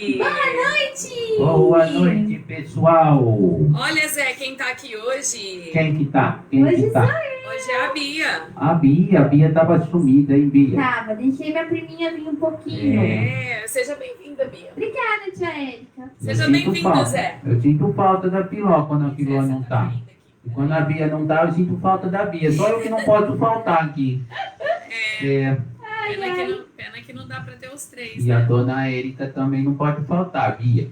noite! Boa noite, pessoal! Olha, Zé, quem tá aqui hoje? Quem que tá? Hoje é a Bia. A Bia tava sumida, hein, Bia? Tava, deixei minha priminha vir um pouquinho. Seja bem-vinda, Bia. Obrigada, tia Érica. Seja bem-vindo, Zé. Eu sinto falta da Piló quando a Piló não tá. E quando a Bia não tá, eu sinto falta da Bia. Só eu que não posso faltar aqui. Pena que não dá pra ter os três, E né? a dona Érica também não pode faltar, Bia.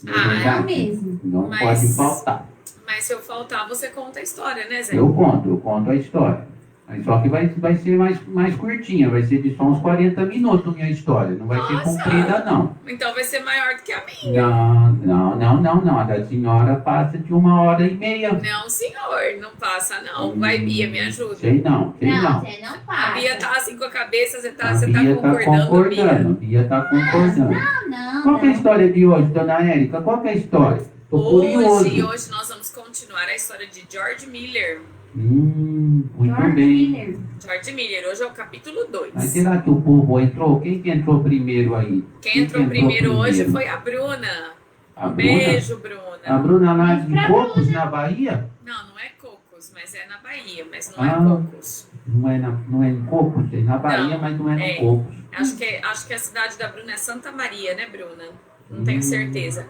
É mesmo. Não pode faltar. Mas se eu faltar, você conta a história, né, Zé? Eu conto a história. Mas só que vai ser mais curtinha, vai ser de só uns 40 minutos minha história. Não vai ser Nossa! comprida, não. Então vai ser maior do que a minha. Não. A da senhora passa de 1h30. Não, senhor, não passa, não. Vai, Bia, me ajuda. Sei não. Você não A passa. Bia tá assim com a cabeça, você tá A Bia concordando, Bia? A Bia tá concordando. Não. Qual que é a história de hoje, dona Érica? Qual que é a história? Tô curioso. Hoje nós vamos continuar a história de George Miller. Muito bem. George Miller, hoje é o capítulo 2. Mas será que o povo entrou? Quem que entrou primeiro aí? Quem entrou primeiro hoje foi a Bruna. A Bruna? Beijo, Bruna. A Bruna lá de Cocos, na Bahia? Não é Cocos, mas é na Bahia, mas não é Cocos. Não é em Cocos, é na Bahia, Não, mas não é no Cocos. Acho que a cidade da Bruna é Santa Maria, né, Bruna? Não tenho certeza.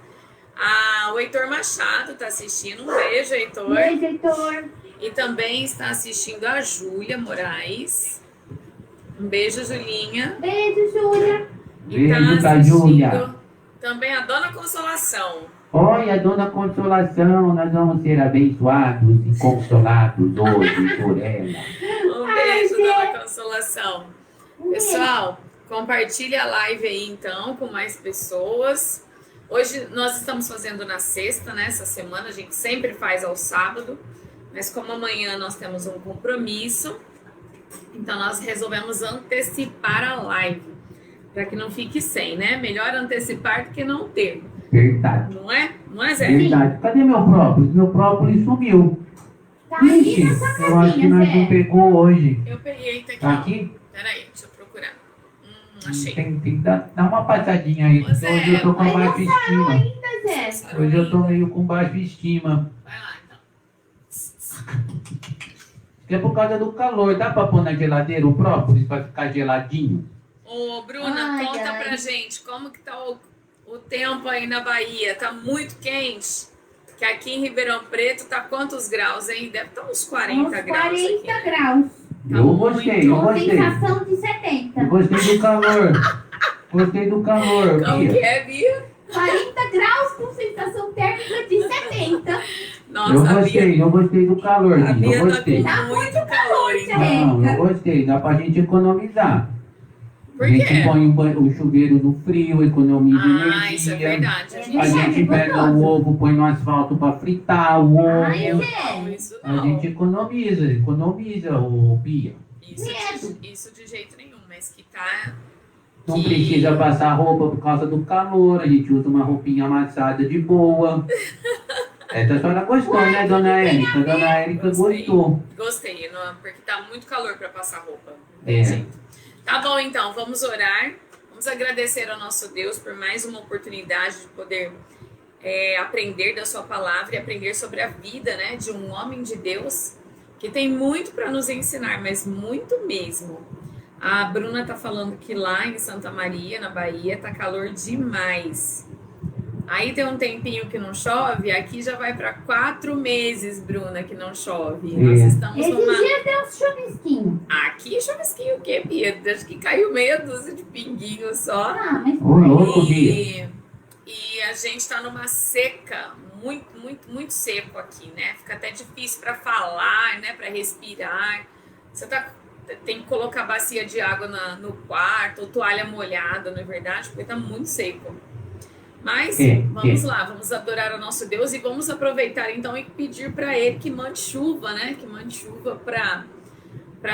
O Heitor Machado está assistindo. Um beijo, Heitor. Beijo, Heitor. E também está assistindo a Júlia Moraes. Um beijo, Julinha. Beijo, Júlia. E tá Beijo da assistindo Júlia. também a Dona Consolação. Olha, dona Consolação, nós vamos ser abençoados e consolados hoje por ela. Um beijo, Dona Consolação. Pessoal, compartilha a live aí então com mais pessoas. Hoje nós estamos fazendo na sexta, né? Essa semana a gente sempre faz ao sábado, mas como amanhã nós temos um compromisso, então nós resolvemos antecipar a live, para que não fique sem, né? Melhor antecipar do que não ter. Verdade. Não é? Não é, Zé? Verdade. Cadê meu própolis? Meu própolis sumiu. Tá aí Ixi, na sua eu acho que casinha, nós não Zé. pegou hoje. Eu peguei, tá aqui. Tá ó. aqui? Peraí, deixa eu procurar. Achei. Tem que dar uma passadinha aí, porque Zé, hoje eu tô com Mas baixa não sarou estima. ainda, Zé. Hoje eu tô meio com baixa estima. Vai lá, então. É por causa do calor. Dá pra pôr na geladeira o própolis pra ficar geladinho? Ô, Bruna, Ai, conta ai. pra gente como que tá o tempo aí na Bahia. Tá muito quente? Que aqui em Ribeirão Preto tá quantos graus, hein? Deve estar uns 40 Uns graus 40 aqui, né? graus. Eu gostei, eu Com gostei. sensação de 70. Eu gostei do calor. Gostei do calor, Como que Bia. é, Bia? 40 graus com sensação térmica de 70. Nossa, Eu gostei do calor, a Bia. Bia Eu tá gostei. com muito calor, então. Não, eu gostei. Dá pra gente economizar. Por A gente quê? põe o chuveiro no frio, economiza energia. Isso é verdade. A A gente... gente pega o ovo, põe no asfalto pra fritar o ovo. Ai, Não, Zé. isso A não. gente economiza, ô Bia. Isso de jeito nenhum, mas que tá... Não precisa passar roupa por causa do calor, a gente usa uma roupinha amassada de boa. Essa senhora gostou, né, dona Érica? Dona Érica gostou. Gostei, porque tá muito calor pra passar roupa. É. Gente. Tá bom, então, vamos orar. Vamos agradecer ao nosso Deus por mais uma oportunidade de poder aprender da sua palavra e aprender sobre a vida, né, de um homem de Deus que tem muito para nos ensinar, mas muito mesmo. A Bruna tá falando que lá em Santa Maria, na Bahia, tá calor demais. Aí tem um tempinho que não chove, aqui já vai para 4 meses, Bruna, que não chove. Nós estamos Esses numa... dias deu uns chuvisquinhos. Aqui chuvisquinho o quê, Bia? Acho que caiu meia dúzia de pinguinho só. Ah, mas Ô, louco, Bia. E a gente tá numa seca, muito seco aqui, né? Fica até difícil para falar, né? Para respirar. Você tem que colocar bacia de água no quarto, ou toalha molhada, não é verdade? Porque tá muito seco. Mas vamos lá, vamos adorar o nosso Deus e vamos aproveitar então e pedir para Ele que mande chuva, né? Que mande chuva para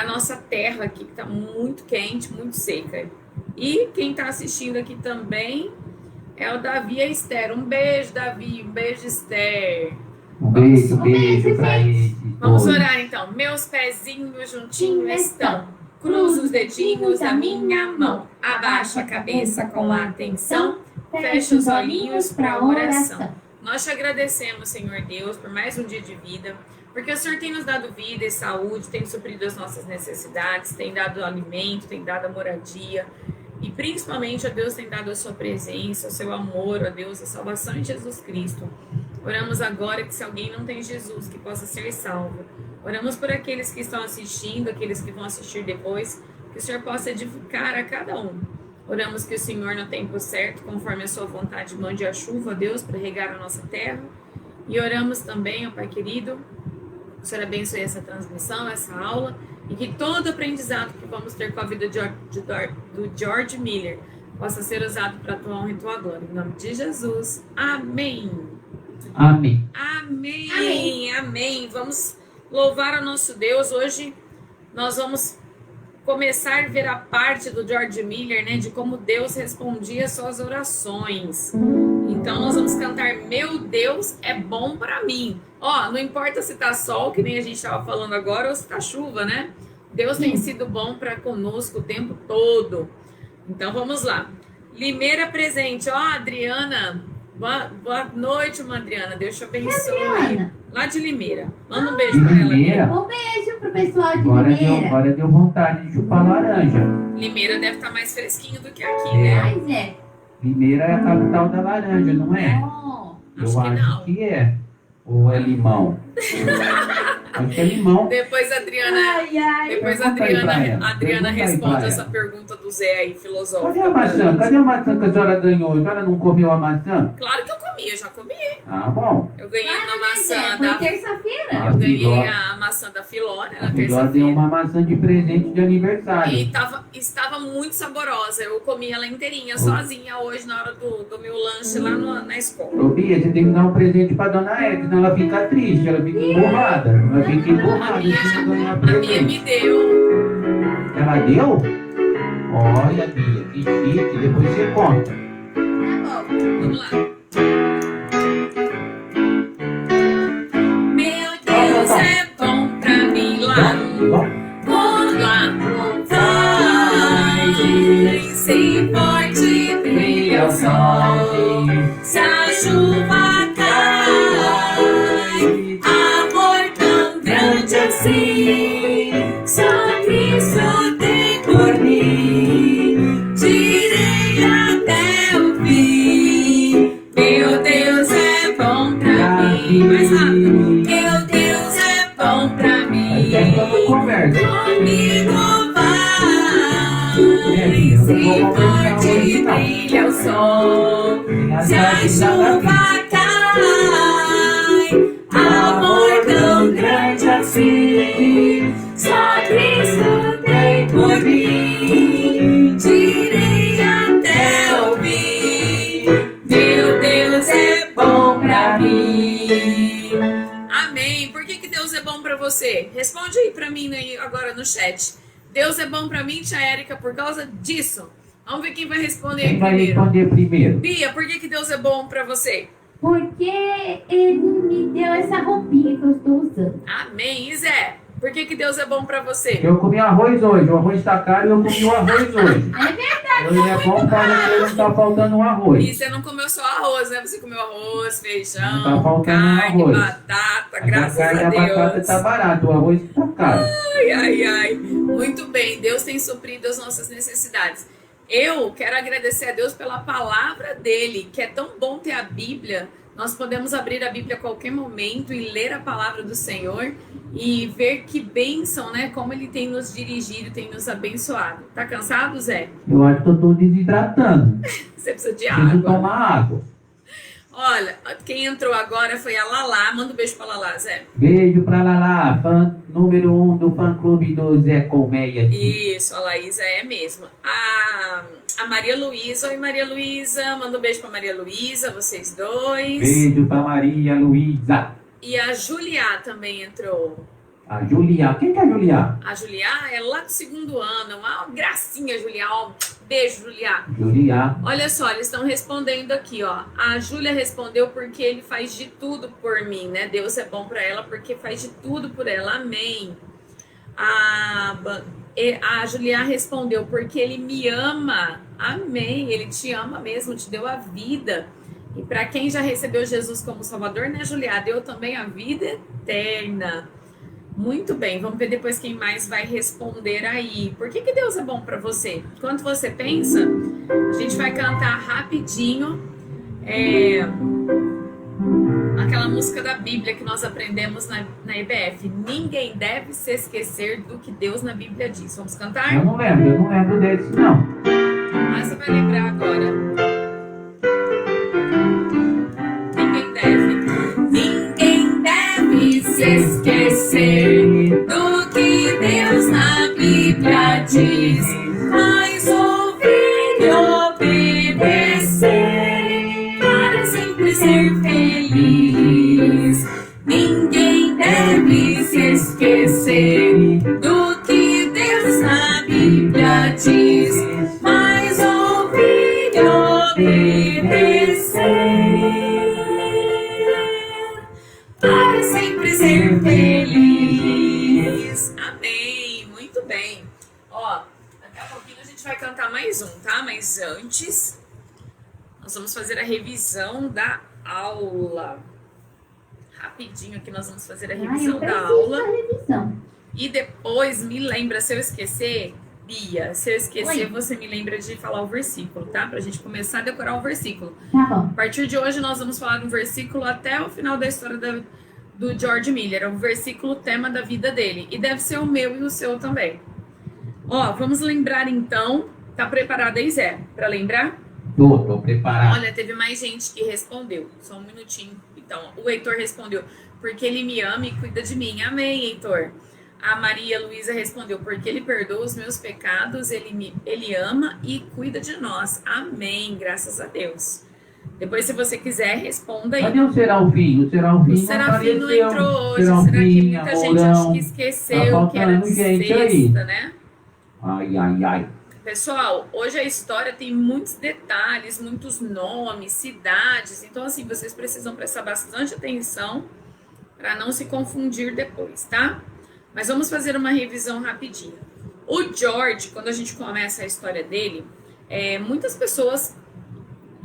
a nossa terra aqui, que está muito quente, muito seca. E quem está assistindo aqui também é o Davi e a Esther. Um beijo, Davi, um beijo, Esther. Um beijo pra eles. Vamos orar então. Meus pezinhos juntinhos estão. Cruzo os dedinhos da minha mão. Abaixo a cabeça com atenção. Feche os olhinhos para a oração. Nós te agradecemos, Senhor Deus, por mais um dia de vida, porque o Senhor tem nos dado vida e saúde, tem suprido as nossas necessidades, tem dado alimento, tem dado a moradia e principalmente, ó Deus, tem dado a sua presença, o seu amor, ó Deus, a salvação em Jesus Cristo. Oramos agora que se alguém não tem Jesus, que possa ser salvo. Oramos por aqueles que estão assistindo, aqueles que vão assistir depois, que o Senhor possa edificar a cada um. Oramos que o Senhor, no tempo certo, conforme a sua vontade, mande a chuva, ó Deus, para regar a nossa terra. E oramos também, ó Pai querido, que o Senhor abençoe essa transmissão, essa aula, e que todo aprendizado que vamos ter com a vida do George Miller possa ser usado para a tua honra e tua glória. Em nome de Jesus. Amém. Amém. Amém. Amém. Amém. Vamos louvar o nosso Deus. Hoje nós vamos começar a ver a parte do George Miller, né, de como Deus respondia suas orações. Então nós vamos cantar Meu Deus é bom para mim. Ó, não importa se tá sol, que nem a gente estava falando agora, ou se tá chuva, né? Deus tem sido bom para conosco o tempo todo. Então vamos lá. Limeira presente. Ó, Adriana. Boa noite, irmã Adriana. Deus te abençoe. Adriana? Lá de Limeira. Manda um beijo para ela. Limeira? Um beijo pro pessoal de Agora Limeira. deu vontade de chupar laranja. Limeira deve estar mais fresquinho do que aqui, né? Mas é. Limeira é a capital da laranja, não é? Ó, Acho que não. Que é. Ou é limão? Acho que é limão. Depois a Adriana, ai, ai. depois a Pergunta aí pra Adriana, ela. a Adriana Pergunta aí responde pra essa ela. pergunta do Zé aí, filosófica. Cadê a maçã? Cadê a maçã que a senhora ganhou? A senhora não comeu a maçã? Claro que eu comi, eu já comi. Ah, bom. Eu ganhei uma Foi maçã da... terça-feira. Eu ganhei Filó- a maçã da Filó, né, A na filha deu terça-feira. uma maçã de presente de aniversário. E estava muito saborosa. Eu comi ela inteirinha, sozinha, hoje, na hora do meu lanche lá na escola. Ô, Bia, você tem que dar um presente pra dona Érica, senão ela fica triste, ela fica emburrada. Ela fica emburrada se não ganhar A Bia presente. me deu. Ela deu? Olha, Bia, que chique, depois você conta. Tá bom. Vamos lá. Meu Deus é bom pra mim lá vai sem forte brilha o sol. Se a chuva cai, amor tão grande assim, só Cristo tem por mim. Direi até o fim. Meu Deus é bom pra mim. Mais rápido. Meu Deus é bom pra mim. Até quando conversa. Comigo vai, sem forte brilha o sol. Se a chuva cai, amor tão grande assim, só Cristo tem por mim. Direi até o fim. Meu Deus é bom pra mim. Amém. Por que Deus é bom pra você? Responde aí pra mim aí agora no chat. Deus é bom pra mim, tia Érica, por causa disso. Vamos ver quem vai responder aí Quem vai primeiro. responder primeiro? Bia, por que Deus é bom pra você? Porque ele me deu essa roupinha que eu estou usando. Amém. E Zé, por que Deus é bom pra você? Eu comi arroz hoje, o arroz tá caro e eu comi o arroz hoje. É verdade. Hoje é bom porque não tá faltando um arroz. E você não comeu só arroz, né? Você comeu arroz, feijão, Não tá faltando carne, arroz. batata, A graças carne e a a batata Deus. tá barato, o arroz que tá caro. Ai, ai, ai. Muito bem, Deus tem suprido as nossas necessidades. Eu quero agradecer a Deus pela palavra dele, que é tão bom ter a Bíblia. Nós podemos abrir a Bíblia a qualquer momento e ler a palavra do Senhor e ver que bênção, né? Como ele tem nos dirigido, tem nos abençoado. Tá cansado, Zé? Eu acho que eu tô desidratando. Você precisa de Preciso água. tomar água. Olha, quem entrou agora foi a Lala. Manda um beijo pra Lala, Zé. Beijo pra Lala, fã número 1 do fã-clube do Zé Colmeia. Isso, a Laísa é mesmo. A Maria Luísa. Oi, Maria Luísa. Manda um beijo pra Maria Luísa, vocês dois. Beijo pra Maria Luísa. E a Juliá também entrou. A Julia. Quem que é a Julia? A Juliá é lá do 2º ano. Uma gracinha, Juliá. Ó, beijo, Juliá. Julia. Olha só, eles estão respondendo aqui, ó. A Júlia respondeu porque ele faz de tudo por mim, né? Deus é bom pra ela porque faz de tudo por ela. Amém. A Juliá respondeu porque ele me ama Amém. Ele te ama mesmo, te deu a vida. E para quem já recebeu Jesus como Salvador, né, Julia? Deu também a vida eterna. Muito bem, vamos ver depois quem mais vai responder aí. Por que Deus é bom para você? Enquanto você pensa, a gente vai cantar rapidinho aquela música da Bíblia que nós aprendemos na EBF. Ninguém deve se esquecer do que Deus na Bíblia diz. Vamos cantar? Eu não lembro desse não. Ah, você vai lembrar agora. Ninguém deve se esquecer do que Deus na Bíblia diz, mas ouvir e obedecer para sempre ser feliz. Ninguém deve se esquecer do que Deus na Bíblia diz, mas ouvir e obedecer para sempre ser feliz. Amém. Muito bem. Ó, daqui a pouquinho a gente vai cantar mais um, tá? Mas antes, nós vamos fazer a revisão da aula. Rapidinho aqui nós vamos fazer a revisão da aula. E depois me lembra, se eu esquecer, Bia, se eu esquecer, você me lembra de falar o versículo, tá? Pra gente começar a decorar o versículo. Tá bom. A partir de hoje nós vamos falar do versículo até o final da história do George Miller. É o versículo tema da vida dele. E deve ser o meu e o seu também. Ó, vamos lembrar então. Tá preparado aí, Zé? Pra lembrar? Tô preparado. Olha, teve mais gente que respondeu. Só um minutinho. Então, o Heitor respondeu, porque ele me ama e cuida de mim. Amém, Heitor. A Maria Luísa respondeu, porque ele perdoa os meus pecados, ele ama e cuida de nós. Amém, graças a Deus. Depois, se você quiser, responda aí. Cadê o Serafim? O Serafim O Serafim não entrou hoje. Será que muita gente acha que esqueceu que era de sexta, né? Ai. Pessoal, hoje a história tem muitos detalhes, muitos nomes, cidades. Então, assim, vocês precisam prestar bastante atenção para não se confundir depois, tá? Mas vamos fazer uma revisão rapidinho. O George, quando a gente começa a história dele, muitas pessoas...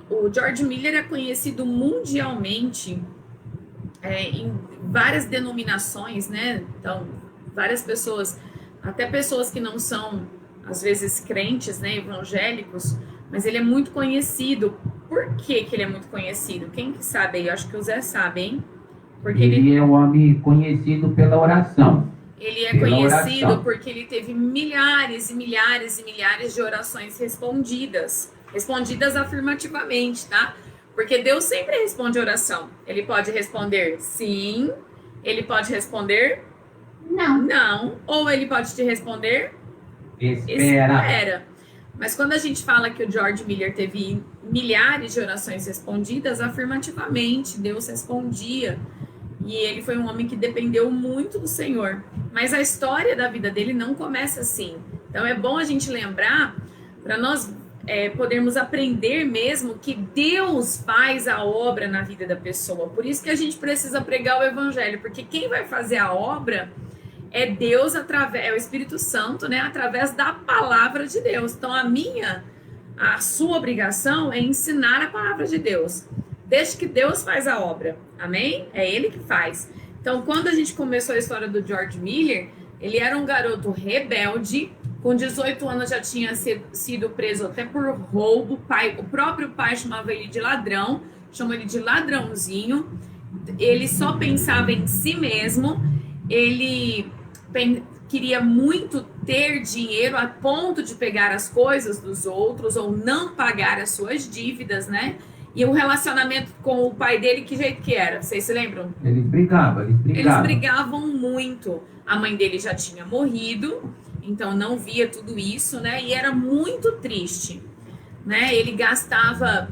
O George Miller é conhecido mundialmente em várias denominações, né? Então, várias pessoas, até pessoas que não são, às vezes, crentes, né? Evangélicos, mas ele é muito conhecido. Por que ele é muito conhecido? Quem que sabe aí? Eu acho que o Zé sabe, hein? Porque ele é um homem conhecido pela oração. Ele é conhecido porque ele teve milhares e milhares e milhares de orações respondidas afirmativamente, tá? Porque Deus sempre responde oração. Ele pode responder sim, ele pode responder não, ou ele pode te responder espera. Mas quando a gente fala que o George Miller teve milhares de orações respondidas afirmativamente, Deus respondia. E ele foi um homem que dependeu muito do Senhor. Mas a história da vida dele não começa assim. Então é bom a gente lembrar para nós podermos aprender mesmo que Deus faz a obra na vida da pessoa. Por isso que a gente precisa pregar o evangelho, porque quem vai fazer a obra é Deus, é o Espírito Santo, né? Através da palavra de Deus. Então a sua obrigação é ensinar a palavra de Deus. Desde que Deus faz a obra, amém? É Ele que faz. Então, quando a gente começou a história do George Miller, ele era um garoto rebelde, com 18 anos já tinha sido preso até por roubo. O próprio pai chamava ele de ladrão, chamou ele de ladrãozinho. Ele só pensava em si mesmo, ele queria muito ter dinheiro a ponto de pegar as coisas dos outros ou não pagar as suas dívidas, né? E o relacionamento com o pai dele, que jeito que era? Vocês se lembram? Eles brigavam. Eles brigavam muito. A mãe dele já tinha morrido, então não via tudo isso, né? E era muito triste, né? Ele gastava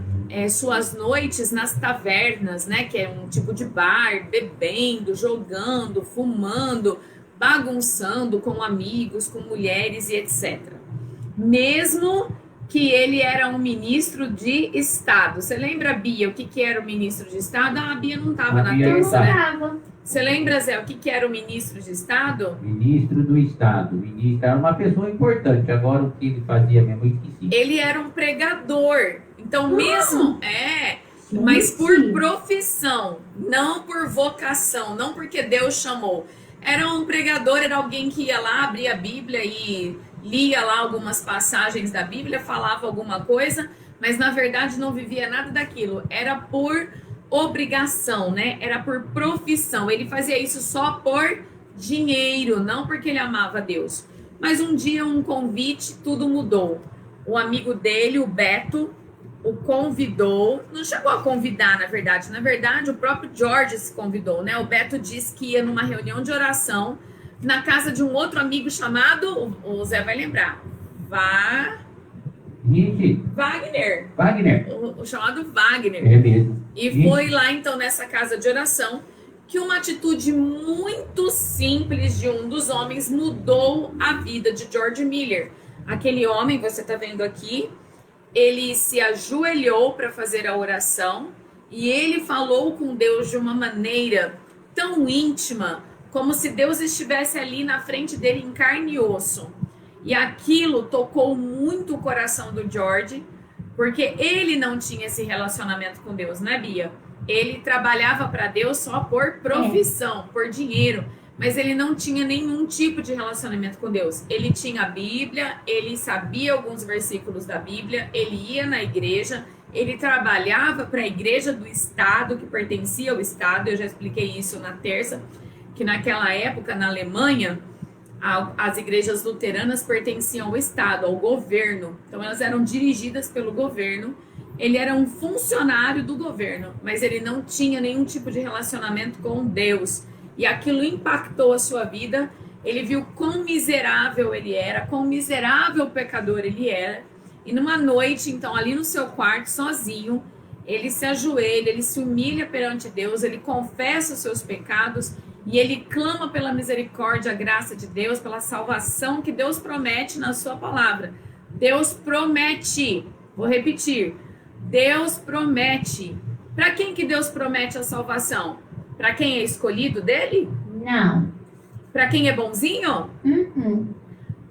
suas noites nas tavernas, né? Que é um tipo de bar, bebendo, jogando, fumando, bagunçando com amigos, com mulheres e etc. Mesmo que ele era um ministro de Estado. Você lembra, Bia, o que era o ministro de Estado? Ah, a Bia não estava A na Bia não terça, né? Tava. Você lembra, Zé, o que era o ministro de Estado? Ministro do Estado. Ministro era uma pessoa importante. Agora o que ele fazia mesmo, eu esqueci. Ele era um pregador. Então, mesmo... Mas por profissão, não por vocação, não porque Deus chamou. Era um pregador, era alguém que ia lá, abria a Bíblia e lia lá algumas passagens da Bíblia, falava alguma coisa, mas na verdade não vivia nada daquilo. Era por obrigação, né? Era por profissão. Ele fazia isso só por dinheiro, não porque ele amava Deus. Mas um dia, um convite, tudo mudou. O amigo dele, o Beto, o convidou, não chegou a convidar, na verdade, o próprio George se convidou, né? O Beto disse que ia numa reunião de oração na casa de um outro amigo chamado, o Zé vai lembrar, Wagner, o chamado Wagner. É mesmo. E foi lá então nessa casa de oração que uma atitude muito simples de um dos homens mudou a vida de George Miller. Aquele homem, você está vendo aqui, ele se ajoelhou para fazer a oração e ele falou com Deus de uma maneira tão íntima, como se Deus estivesse ali na frente dele em carne e osso. E aquilo tocou muito o coração do George, porque ele não tinha esse relacionamento com Deus, né, Bia? Ele trabalhava para Deus só por profissão, por dinheiro. Mas ele não tinha nenhum tipo de relacionamento com Deus. Ele tinha a Bíblia, ele sabia alguns versículos da Bíblia, ele ia na igreja, ele trabalhava para a igreja do Estado, que pertencia ao Estado. Eu já expliquei isso na terça, que naquela época, na Alemanha, as igrejas luteranas pertenciam ao Estado, ao governo. Então elas eram dirigidas pelo governo. Ele era um funcionário do governo, mas ele não tinha nenhum tipo de relacionamento com Deus. E aquilo impactou a sua vida. Ele viu quão miserável ele era, quão miserável pecador ele era. E numa noite, então, ali no seu quarto, sozinho, ele se ajoelha, ele se humilha perante Deus, ele confessa os seus pecados e ele clama pela misericórdia, a graça de Deus, pela salvação que Deus promete na sua palavra. Deus promete, vou repetir, Deus promete. Para quem que Deus promete a salvação? Para quem é escolhido dele? Não. Para quem é bonzinho?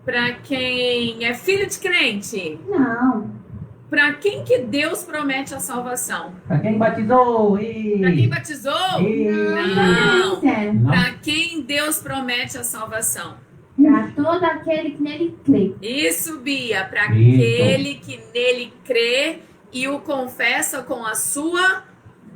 Para quem é filho de crente? Não. Para quem que Deus promete a salvação? Para quem batizou? Para quem batizou? Não. Para quem Deus promete a salvação? Para todo aquele que nele crê. Isso, Bia. Para aquele que nele crê e o confessa com a sua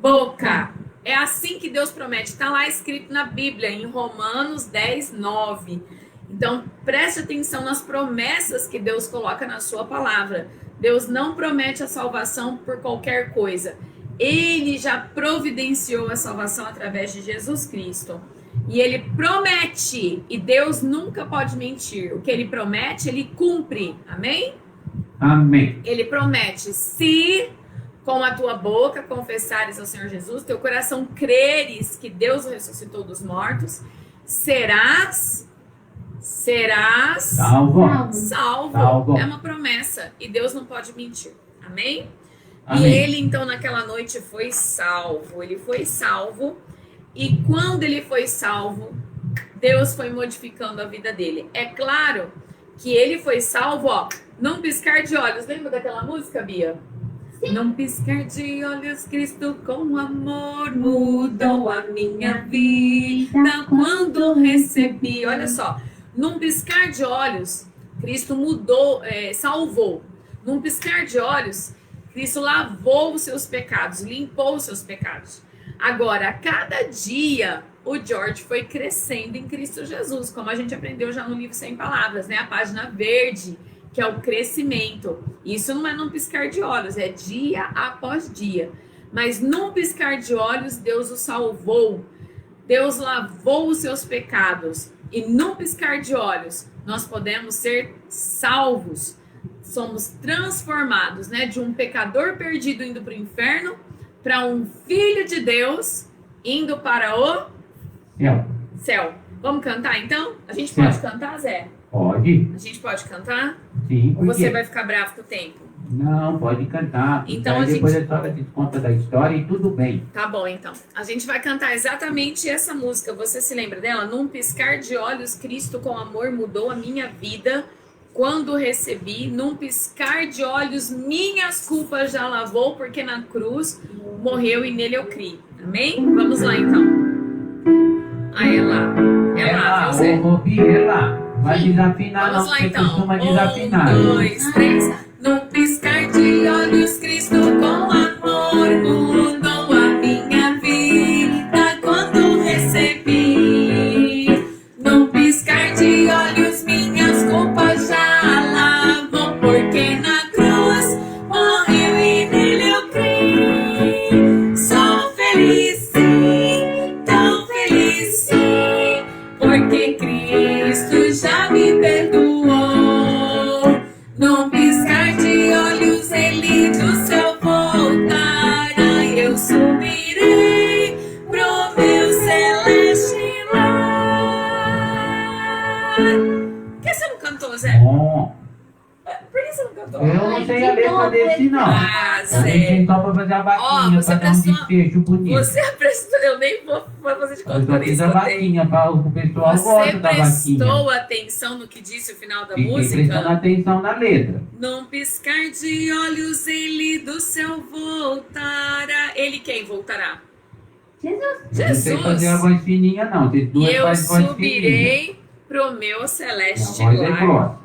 boca. É assim que Deus promete. Está lá escrito na Bíblia, em Romanos 10, 9. Então, preste atenção nas promessas que Deus coloca na sua palavra. Deus não promete a salvação por qualquer coisa. Ele já providenciou a salvação através de Jesus Cristo. E ele promete. E Deus nunca pode mentir. O que ele promete, ele cumpre. Amém? Amém. Ele promete, se com a tua boca confessares ao Senhor Jesus, teu coração creres que Deus o ressuscitou dos mortos, serás salvo. É uma promessa e Deus não pode mentir. Amém? E ele então naquela noite foi salvo. Ele foi salvo e quando ele foi salvo, Deus foi modificando a vida dele. É claro que ele foi salvo, ó, num piscar de olhos. Lembra daquela música, Bia? Sim. Num piscar de olhos, Cristo com amor mudou a minha vida quando recebi. Olha só, num piscar de olhos, Cristo mudou, salvou. Num piscar de olhos, Cristo lavou os seus pecados, limpou os seus pecados. Agora, a cada dia, o George foi crescendo em Cristo Jesus, como a gente aprendeu já no livro Sem Palavras, né? A página verde, que é o crescimento. Isso não é num piscar de olhos, é dia após dia. Mas num piscar de olhos, Deus o salvou. Deus lavou os seus pecados. E num piscar de olhos, nós podemos ser salvos. Somos transformados, né? De um pecador perdido indo para o inferno, para um filho de Deus indo para o céu. Vamos cantar então? A gente pode cantar, Zé? Pode. A gente pode cantar? Sim. Ou você vai ficar bravo com o tempo? Não, pode cantar. Então, Aí a depois gente- a senhora te conta da história e tudo bem. Tá bom, então. A gente vai cantar exatamente essa música. Você se lembra dela? Num piscar de olhos, Cristo com amor mudou a minha vida. Quando recebi, num piscar de olhos, minhas culpas já lavou, porque na cruz morreu e nele eu criei. Amém? Vamos lá, então. Ah, é lá. É lá, viu, Zé? Rubi, é lá. Vai desafinar, Vamos não, lá, você então. costuma desafinar. 1, 2, 3. Num piscar de olhos, Cristo com amor mudou a minha vida quando recebi. Num piscar de olhos, minhas culpas já lavou, porque na cruz morreu e nele eu criei. Sou feliz, sim, tão feliz, sim, porque Cristo já me perdoou. Num piscar de olhos, ele do céu voltará. Eu subirei pro meu celeste lar. Por que você não cantou, Zé? Bom, Por que você não cantou? eu não sei a letra desse, não. Ah, A gente Zé. então pra fazer a Ó, vaquinha, você pra dar um prestou- desfecho bonito. Você aprestou, eu nem vou fazer de Eu conta só por fiz isso a que eu tenho. vaquinha, para o pessoal Você gosta da vaquinha. prestou atenção no que disse o final da Fiquei prestando música? atenção na letra. Num piscar de olhos, ele do céu voltará. Ele quem voltará? Jesus. Eu não sei fazer a Jesus. voz fininha, não. Vocês E duas eu fazem voz fininha. subirei pro meu A celeste voz é lar. grossa.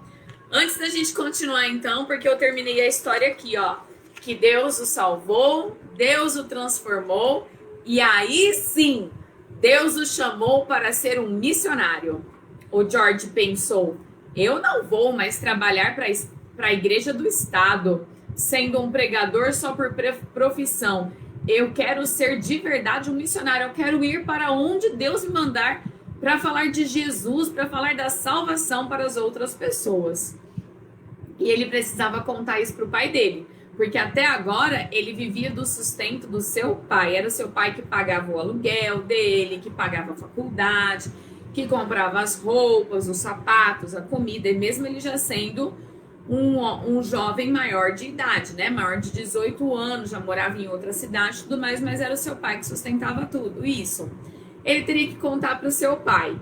Antes da gente continuar, então, porque eu terminei a história aqui, ó. Que Deus o salvou, Deus o transformou, e aí sim, Deus o chamou para ser um missionário. O George pensou: eu não vou mais trabalhar para a igreja do Estado, sendo um pregador só por profissão. Eu quero ser de verdade um missionário. Eu quero ir para onde Deus me mandar para falar de Jesus, para falar da salvação para as outras pessoas. E ele precisava contar isso para o pai dele, porque até agora ele vivia do sustento do seu pai. Era o seu pai que pagava o aluguel dele, que pagava a faculdade, que comprava as roupas, os sapatos, a comida, e mesmo ele já sendo um jovem maior de idade, né? Maior de 18 anos, já morava em outra cidade e tudo mais, mas era o seu pai que sustentava tudo isso. Ele teria que contar para o seu pai.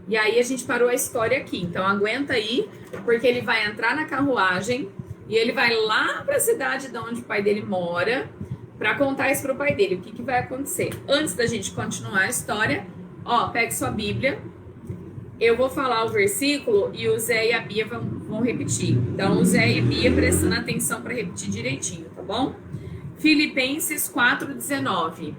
E aí a gente parou a história aqui. Então aguenta aí, porque ele vai entrar na carruagem e ele vai lá para a cidade de onde o pai dele mora para contar isso para o pai dele. O que vai acontecer? Antes da gente continuar a história, ó, pegue sua Bíblia. Eu vou falar o versículo e o Zé e a Bia vão repetir. Então o Zé e a Bia prestando atenção para repetir direitinho, tá bom? Filipenses 4:19.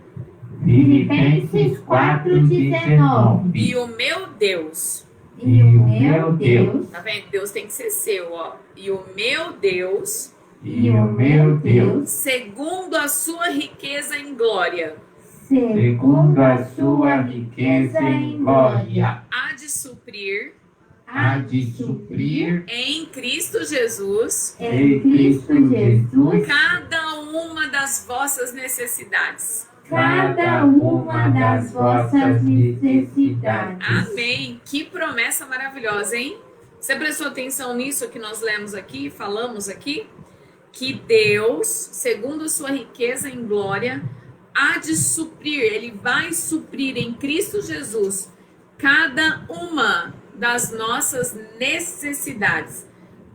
Filipenses 4:19. E o meu Deus, E o meu Deus, tá vendo? Deus tem que ser seu, ó. E o meu Deus, e o meu Deus, segundo a sua riqueza em glória, segundo a sua riqueza em glória, há de suprir Há de suprir em Cristo Jesus em Cristo Jesus cada uma das vossas necessidades. cada uma das vossas necessidades. Amém. Que promessa maravilhosa, hein? Você prestou atenção nisso que nós lemos aqui, falamos aqui? Que Deus, segundo a sua riqueza em glória, há de suprir, ele vai suprir em Cristo Jesus cada uma das nossas necessidades.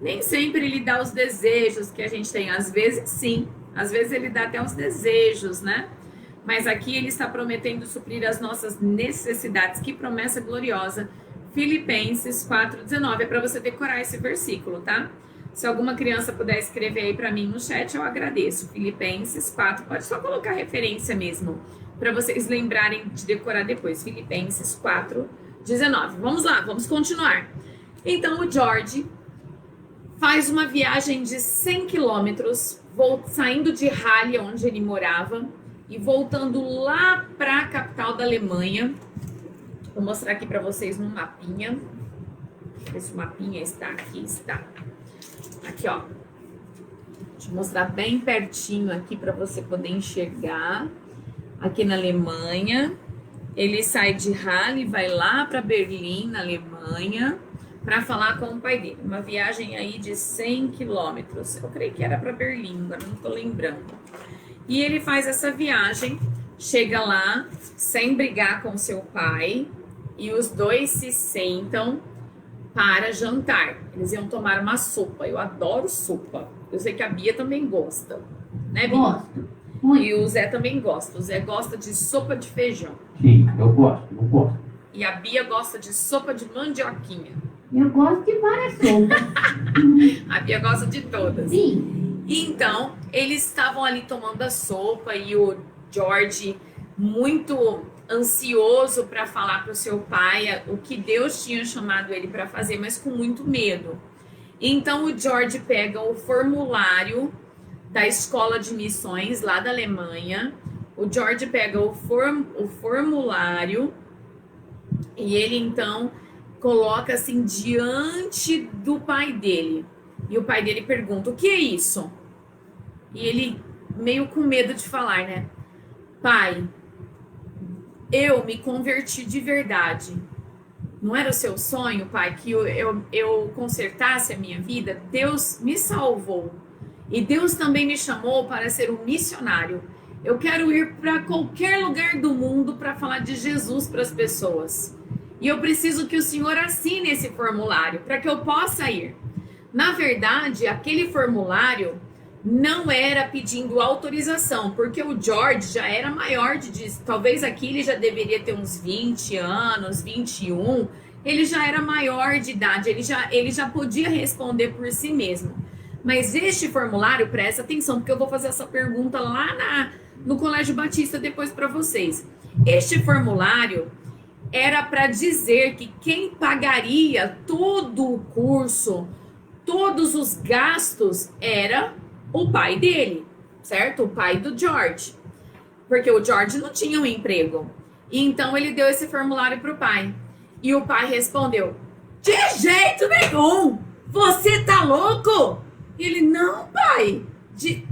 Nem sempre ele dá os desejos que a gente tem, às vezes sim, às vezes ele dá até os desejos, né? Mas aqui ele está prometendo suprir as nossas necessidades. Que promessa gloriosa. Filipenses 4:19. É para você decorar esse versículo, tá? Se alguma criança puder escrever aí para mim no chat, eu agradeço. Filipenses 4. Pode só colocar referência mesmo, para vocês lembrarem de decorar depois. Filipenses 4:19. Vamos lá, vamos continuar. Então o George faz uma viagem de 100 quilômetros, saindo de Halle, onde ele morava, e voltando lá para a capital da Alemanha. Vou mostrar aqui para vocês no mapinha. Esse mapinha está aqui, está. Aqui, ó. Deixa eu mostrar bem pertinho aqui para você poder enxergar. Aqui na Alemanha. Ele sai de Halle, vai lá para Berlim, na Alemanha. para falar com o pai dele. Uma viagem aí de 100 quilômetros. Eu creio que era para Berlim, agora não estou lembrando. E ele faz essa viagem, chega lá sem brigar com seu pai e os dois se sentam para jantar. Eles iam tomar uma sopa. Eu adoro sopa. Eu sei que a Bia também gosta, né, Bia? Gosto. Muito. E o Zé também gosta. O Zé gosta de sopa de feijão. Sim, eu gosto. E a Bia gosta de sopa de mandioquinha. Eu gosto de várias sopas. A Bia gosta de todas. Sim. E então, eles estavam ali tomando a sopa e o George, muito ansioso para falar para o seu pai o que Deus tinha chamado ele para fazer, mas com muito medo. Então, o George pega o formulário da escola de missões lá da Alemanha. O George pega o formulário e ele então coloca assim diante do pai dele. E o pai dele pergunta: o que é isso? E ele, meio com medo de falar, né? Pai, eu me converti de verdade. Não era o seu sonho, pai, que eu consertasse a minha vida? Deus me salvou. E Deus também me chamou para ser um missionário. Eu quero ir para qualquer lugar do mundo para falar de Jesus para as pessoas. E eu preciso que o senhor assine esse formulário para que eu possa ir. Na verdade, aquele formulário não era pedindo autorização, porque o George já era maior talvez aqui ele já deveria ter uns 20 anos, 21, ele já era maior de idade, ele já podia responder por si mesmo. Mas este formulário, presta atenção, porque eu vou fazer essa pergunta lá no Colégio Batista depois para vocês. Este formulário era para dizer que quem pagaria todo o curso, todos os gastos, era o pai dele, certo? O pai do George. Porque o George não tinha um emprego. E então ele deu esse formulário para o pai. E o pai respondeu: de jeito nenhum! Você tá louco? E ele: não, pai.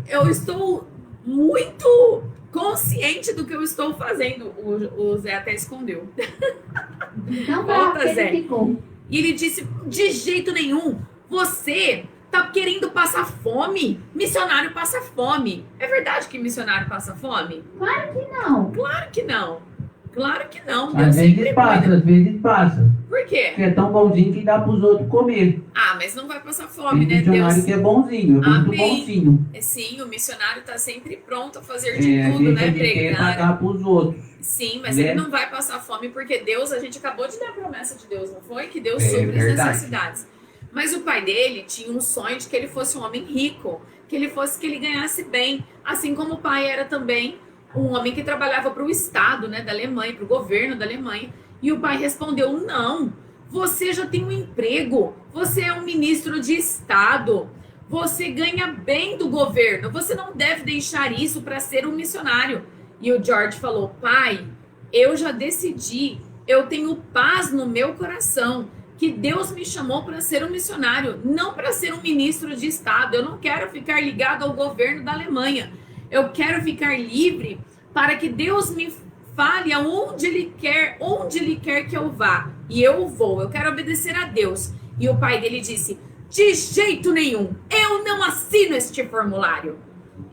Eu estou muito consciente do que eu estou fazendo. O Zé até escondeu. Então, Volta, Zé. ele ficou. E ele disse: de jeito nenhum, você tá querendo passar fome? Missionário passa fome. É verdade que missionário passa fome? Claro que não. Claro que não. Claro que não. Às vezes passa. Por quê? Porque é tão bonzinho que dá pros outros comer. Ah, mas não vai passar fome, Tem né? missionário Deus. que é bonzinho, é muito Amém. bonzinho. Sim, o missionário tá sempre pronto a fazer de tudo, Deixa né? de querer Pregar. pagar pros outros. Sim, mas Né? ele não vai passar fome porque Deus, a gente acabou de dar a promessa de Deus, não foi? Que Deus É supre as verdade. necessidades. Mas o pai dele tinha um sonho de que ele fosse um homem rico, que ele ganhasse bem, assim como o pai era também um homem que trabalhava para o Estado, né, da Alemanha, para o governo da Alemanha. E o pai respondeu: não, você já tem um emprego, você é um ministro de Estado, você ganha bem do governo, você não deve deixar isso para ser um missionário. E o George falou: pai, eu já decidi, eu tenho paz no meu coração, que Deus me chamou para ser um missionário, não para ser um ministro de Estado. Eu não quero ficar ligado ao governo da Alemanha. Eu quero ficar livre para que Deus me fale aonde Ele quer que eu vá. E eu vou, eu quero obedecer a Deus. E o pai dele disse: de jeito nenhum, eu não assino este formulário.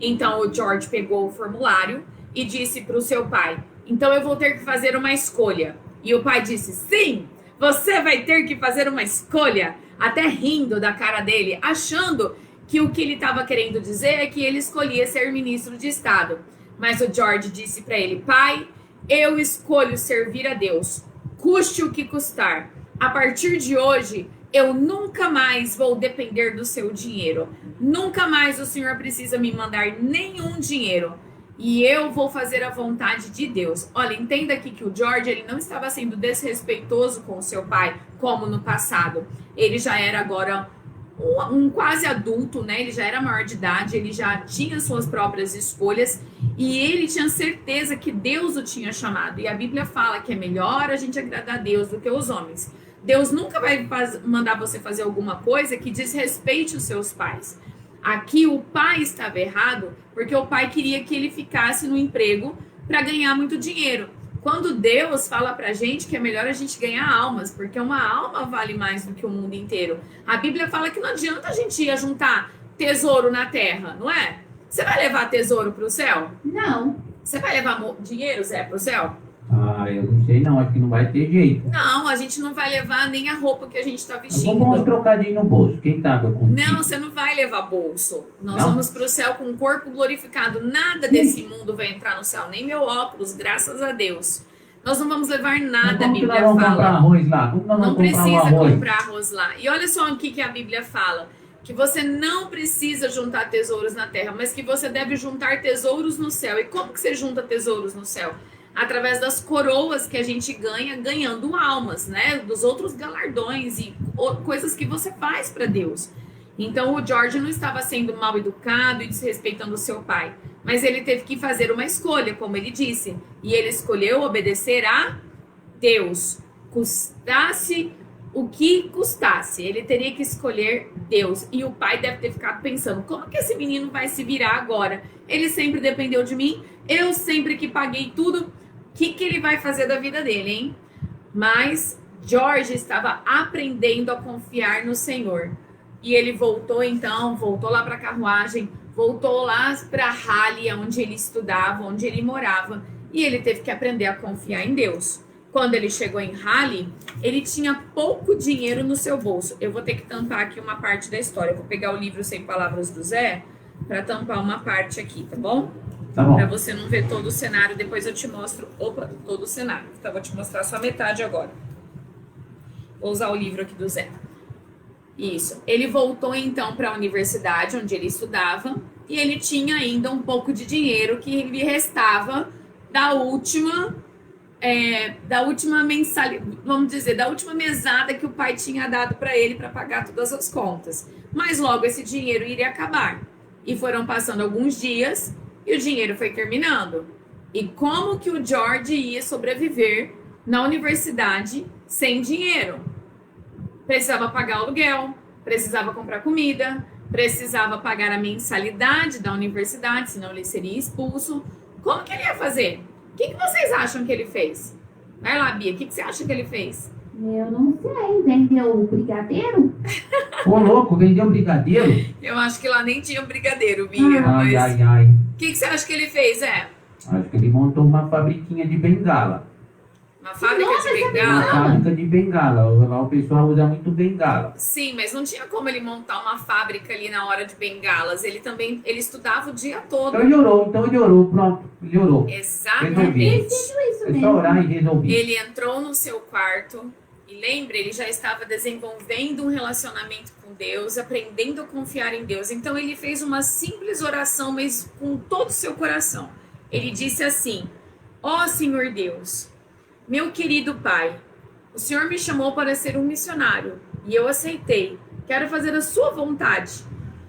Então o George pegou o formulário e disse para o seu pai: então eu vou ter que fazer uma escolha. E o pai disse: sim, você vai ter que fazer uma escolha. Até rindo da cara dele, achando que o que ele estava querendo dizer é que ele escolhia ser ministro de Estado. Mas o George disse para ele: pai, eu escolho servir a Deus, custe o que custar. A partir de hoje, eu nunca mais vou depender do seu dinheiro. Nunca mais o senhor precisa me mandar nenhum dinheiro. E eu vou fazer a vontade de Deus. Olha, entenda aqui que o George, ele não estava sendo desrespeitoso com o seu pai, como no passado. Ele já era agora um quase adulto, né? Ele já era maior de idade, ele já tinha suas próprias escolhas e ele tinha certeza que Deus o tinha chamado. E a Bíblia fala que é melhor a gente agradar a Deus do que os homens. Deus nunca vai mandar você fazer alguma coisa que desrespeite os seus pais. Aqui o pai estava errado porque o pai queria que ele ficasse no emprego para ganhar muito dinheiro. Quando Deus fala pra gente que é melhor a gente ganhar almas, porque uma alma vale mais do que o mundo inteiro. A Bíblia fala que não adianta a gente ir juntar tesouro na terra, não é? Você vai levar tesouro pro céu? Não. Você vai levar dinheiro, Zé, pro céu? Ah, eu não sei não, acho que não vai ter jeito. Não, a gente não vai levar nem a roupa que a gente tá Eu vestindo. vou pôr uns trocadinhos no bolso, quem tá contigo? Não, você não vai levar bolso. Nós Não? vamos pro céu com o corpo glorificado. Nada desse mundo vai entrar no céu, nem meu óculos, graças a Deus. Nós não vamos levar Mas nada, a como que Bíblia nós vamos comprar fala. arroz lá? Como nós Não vamos comprar um precisa arroz? comprar arroz lá. E olha só o que a Bíblia fala. Que você não precisa juntar tesouros na terra, mas que você deve juntar tesouros no céu. E como que você junta tesouros no céu? Através das coroas que a gente ganha, ganhando almas, né? Dos outros galardões e coisas que você faz para Deus. Então o George não estava sendo mal educado e desrespeitando o seu pai. Mas ele teve que fazer uma escolha, como ele disse. E ele escolheu obedecer a Deus. Custasse o que custasse. Ele teria que escolher Deus. E o pai deve ter ficado pensando, como que esse menino vai se virar agora? Ele sempre dependeu de mim. Eu sempre que paguei tudo. O que ele vai fazer da vida dele, hein? Mas George estava aprendendo a confiar no Senhor. E ele voltou lá para a carruagem, voltou lá para Halle, onde ele estudava, onde ele morava. E ele teve que aprender a confiar em Deus. Quando ele chegou em Halle, ele tinha pouco dinheiro no seu bolso. Eu vou ter que tampar aqui uma parte da história. Eu vou pegar o livro Sem Palavras do Zé para tampar uma parte aqui, tá bom? Tá bom. Para você não ver todo o cenário, depois eu te mostro, todo o cenário. Então, vou te mostrar só a metade agora. Vou usar o livro aqui do Zé. Isso. Ele voltou, então, para a universidade, onde ele estudava, e ele tinha ainda um pouco de dinheiro que lhe restava da última mensalidade, vamos dizer, da última mesada que o pai tinha dado para ele para pagar todas as contas. Mas logo esse dinheiro iria acabar. E foram passando alguns dias e o dinheiro foi terminando. E como que o George ia sobreviver na universidade sem dinheiro? Precisava pagar aluguel, precisava comprar comida, precisava pagar a mensalidade da universidade, senão ele seria expulso. Como que ele ia fazer? O que vocês acham que ele fez? Vai lá, Bia, o que você acha que ele fez? Eu não sei. Vendeu o brigadeiro? Ô, louco, vendeu brigadeiro? Eu acho que lá nem tinha brigadeiro, Bia. Ai, Mas ai, ai. o que você acha que ele fez, Acho que ele montou uma fabriquinha de bengala. Uma fábrica Nossa, de Uma bengala? fábrica de bengala. Lá o pessoal usa muito bengala. Sim, mas não tinha como ele montar uma fábrica ali na hora de bengalas. Ele estudava o dia todo. Então ele orou, pronto. Ele orou. Exatamente. Ele fez isso É só mesmo. orar e resolver. Ele entrou no seu quarto e lembre, ele já estava desenvolvendo um relacionamento com Deus, aprendendo a confiar em Deus. Então ele fez uma simples oração, mas com todo o seu coração. Ele disse assim: ó Senhor Deus, meu querido Pai, o Senhor me chamou para ser um missionário e eu aceitei. Quero fazer a sua vontade,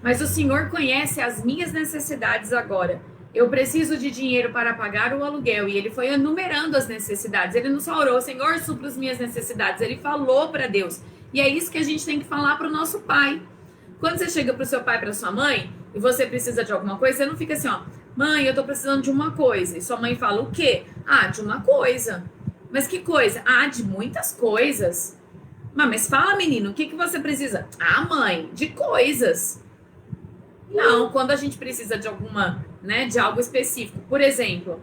mas o Senhor conhece as minhas necessidades agora. Eu preciso de dinheiro para pagar o aluguel. E ele foi enumerando as necessidades. Ele não só orou, Senhor, supra as minhas necessidades. Ele falou para Deus. E é isso que a gente tem que falar para o nosso pai. Quando você chega para o seu pai, para sua mãe, e você precisa de alguma coisa, você não fica assim, ó, mãe, eu tô precisando de uma coisa. E sua mãe fala, o quê? Ah, de uma coisa. Mas que coisa? Ah, de muitas coisas. Mas fala, menino, o que você precisa? Ah, mãe, de coisas. Não, quando a gente precisa de alguma, né, de algo específico. Por exemplo,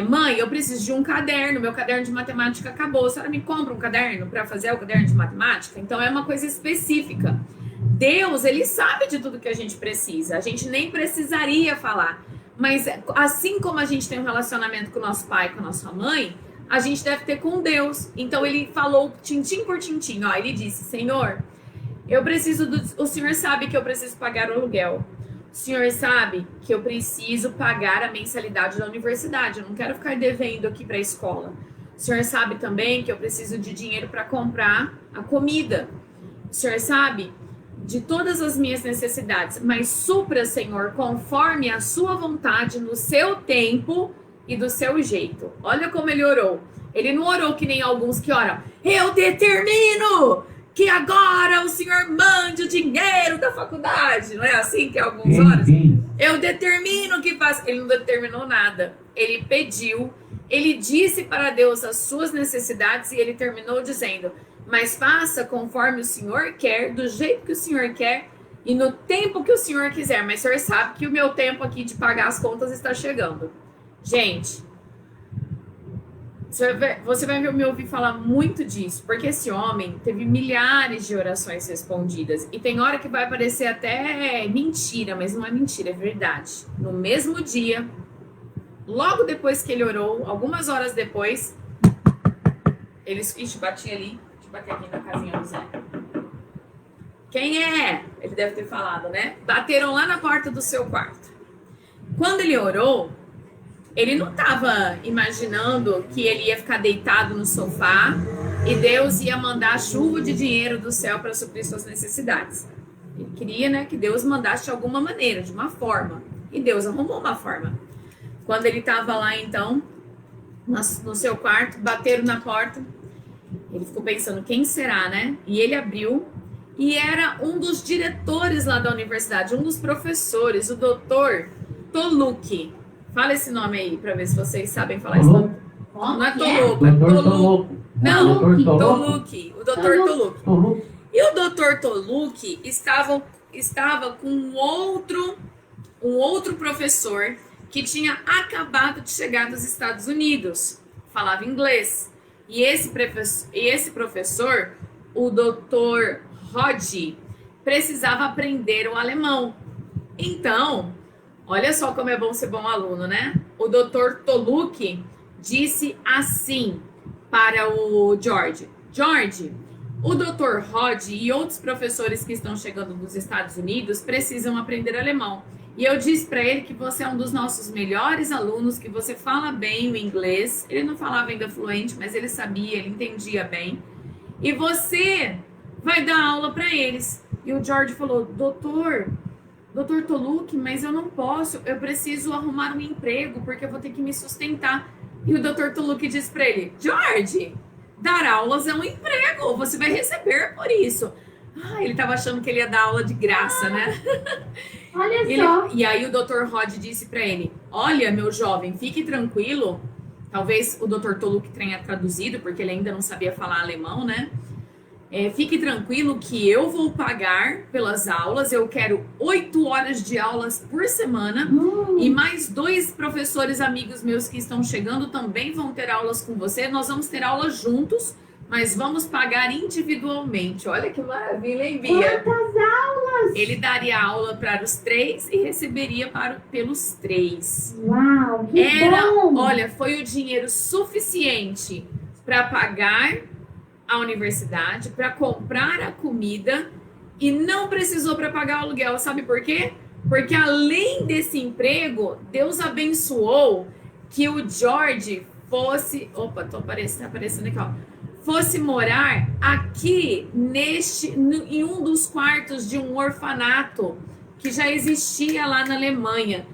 mãe, eu preciso de um caderno, meu caderno de matemática acabou. A senhora me compra um caderno para fazer o caderno de matemática? Então é uma coisa específica. Deus, ele sabe de tudo que a gente precisa. A gente nem precisaria falar. Mas assim como a gente tem um relacionamento com o nosso pai, com a nossa mãe, a gente deve ter com Deus. Então ele falou tintim por tintim. Ó, ele disse, Senhor, o Senhor sabe que eu preciso pagar o aluguel. O Senhor sabe que eu preciso pagar a mensalidade da universidade. Eu não quero ficar devendo aqui para a escola. O Senhor sabe também que eu preciso de dinheiro para comprar a comida. O Senhor sabe de todas as minhas necessidades. Mas supra, Senhor, conforme a sua vontade, no seu tempo e do seu jeito. Olha como ele orou. Ele não orou que nem alguns que oram. Eu determino que agora o Senhor mande o dinheiro da faculdade. Não é assim que alguns oram? Eu determino que faça. Ele não determinou nada. Ele pediu Ele disse para Deus as suas necessidades e ele terminou dizendo: mas faça conforme o Senhor quer, do jeito que o Senhor quer e no tempo que o Senhor quiser. Mas o Senhor sabe que o meu tempo aqui de pagar as contas está chegando. Gente, você vai me ouvir falar muito disso, porque esse homem teve milhares de orações respondidas. E tem hora que vai parecer até mentira, mas não é mentira, é verdade. No mesmo dia, logo depois que ele orou, algumas horas depois, eles... Ixi, bati ali. Deixa eu bater aqui na casinha do Zé. Quem é? Ele deve ter falado, né? Bateram lá na porta do seu quarto. Quando ele orou, ele não estava imaginando que ele ia ficar deitado no sofá e Deus ia mandar chuva de dinheiro do céu para suprir suas necessidades. Ele queria, né, que Deus mandasse de alguma maneira, de uma forma. E Deus arrumou uma forma. Quando ele estava lá, então, no seu quarto, bateram na porta. Ele ficou pensando, quem será, né? E ele abriu e era um dos diretores lá da universidade, um dos professores, o doutor Toluque. Fala esse nome aí, para ver se vocês sabem falar esse nome. Não é Toluque, é Toluque. Não, Toluque. O doutor Toluque. E o doutor Toluque estava com um outro professor que tinha acabado de chegar dos Estados Unidos. Falava inglês. E esse professor, o doutor Rod, precisava aprender o alemão. Então... olha só como é bom ser bom aluno, né? O Dr. Toluque disse assim para o George: George, o Dr. Rod e outros professores que estão chegando dos Estados Unidos precisam aprender alemão. E eu disse para ele que você é um dos nossos melhores alunos, que você fala bem o inglês. Ele não falava ainda fluente, mas ele sabia, ele entendia bem. E você vai dar aula para eles. E o George falou: Doutor Toluque, mas eu não posso, eu preciso arrumar um emprego, porque eu vou ter que me sustentar. E o Dr. Toluque disse para ele: George, dar aulas é um emprego, você vai receber por isso. Ele estava achando que ele ia dar aula de graça, né? Olha só. E aí o Dr. Rod disse para ele: olha, meu jovem, fique tranquilo. Talvez o Dr. Toluque tenha traduzido, porque ele ainda não sabia falar alemão, né? Fique tranquilo que eu vou pagar pelas aulas. Eu quero 8 horas de aulas por semana. E mais 2 professores amigos meus que estão chegando também vão ter aulas com você. Nós vamos ter aulas juntos, mas vamos pagar individualmente. Olha que maravilha, hein, Bia? Quantas aulas? Ele daria aula para os 3 e receberia pelos 3. Uau, que bom! Olha, foi o dinheiro suficiente para pagar a universidade, para comprar a comida e não precisou para pagar o aluguel. Sabe por quê? Porque além desse emprego, Deus abençoou que o George fosse... Opa, tá aparecendo aqui, ó. Fosse morar aqui em um dos quartos de um orfanato que já existia lá na Alemanha,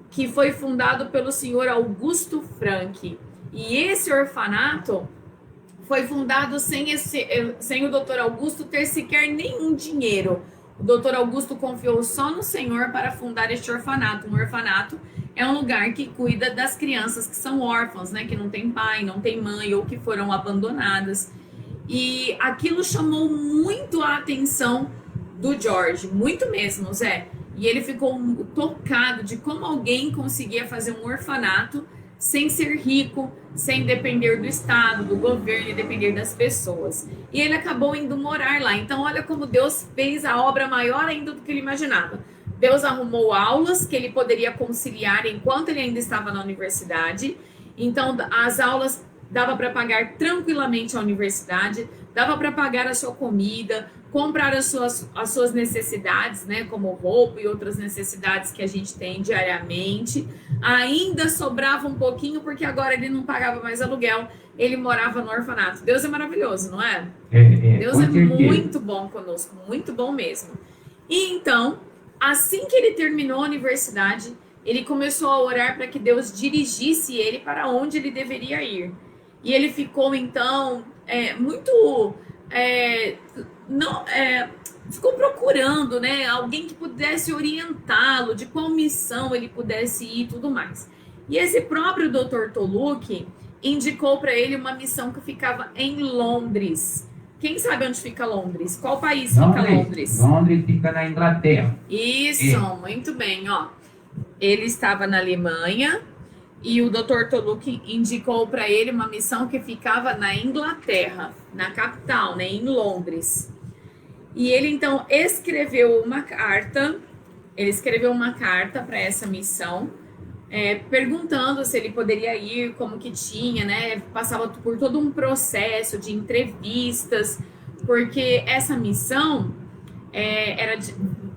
que foi fundado pelo senhor Augusto Frank. E esse orfanato foi fundado sem o doutor Augusto ter sequer nenhum dinheiro. O doutor Augusto confiou só no Senhor para fundar este orfanato. Um orfanato é um lugar que cuida das crianças que são órfãs, né? Que não tem pai, não tem mãe ou que foram abandonadas. E aquilo chamou muito a atenção do George, muito mesmo, Zé. E ele ficou tocado de como alguém conseguia fazer um orfanato sem ser rico, sem depender do Estado, do governo e depender das pessoas. E ele acabou indo morar lá. Então, olha como Deus fez a obra maior ainda do que ele imaginava. Deus arrumou aulas que ele poderia conciliar enquanto ele ainda estava na universidade. Então, as aulas dava para pagar tranquilamente a universidade, dava para pagar a sua comida, comprar as suas necessidades, né, como roupa e outras necessidades que a gente tem diariamente. Ainda sobrava um pouquinho, porque agora ele não pagava mais aluguel, ele morava no orfanato. Deus é maravilhoso, não é? Deus é muito bom conosco, muito bom mesmo. E então, assim que ele terminou a universidade, ele começou a orar para que Deus dirigisse ele para onde ele deveria ir. E ele ficou, então, ficou procurando, né, alguém que pudesse orientá-lo, de qual missão ele pudesse ir e tudo mais. E esse próprio Dr. Toluque indicou para ele uma missão que ficava em Londres. Quem sabe onde fica Londres? Qual país fica Londres? Londres fica na Inglaterra. Isso, muito bem, ó. Ele estava na Alemanha e o Dr. Toluque indicou para ele uma missão que ficava na Inglaterra, na capital, né, em Londres. E ele então escreveu uma carta para essa missão, perguntando se ele poderia ir, como que tinha, né? Passava por todo um processo de entrevistas, porque essa missão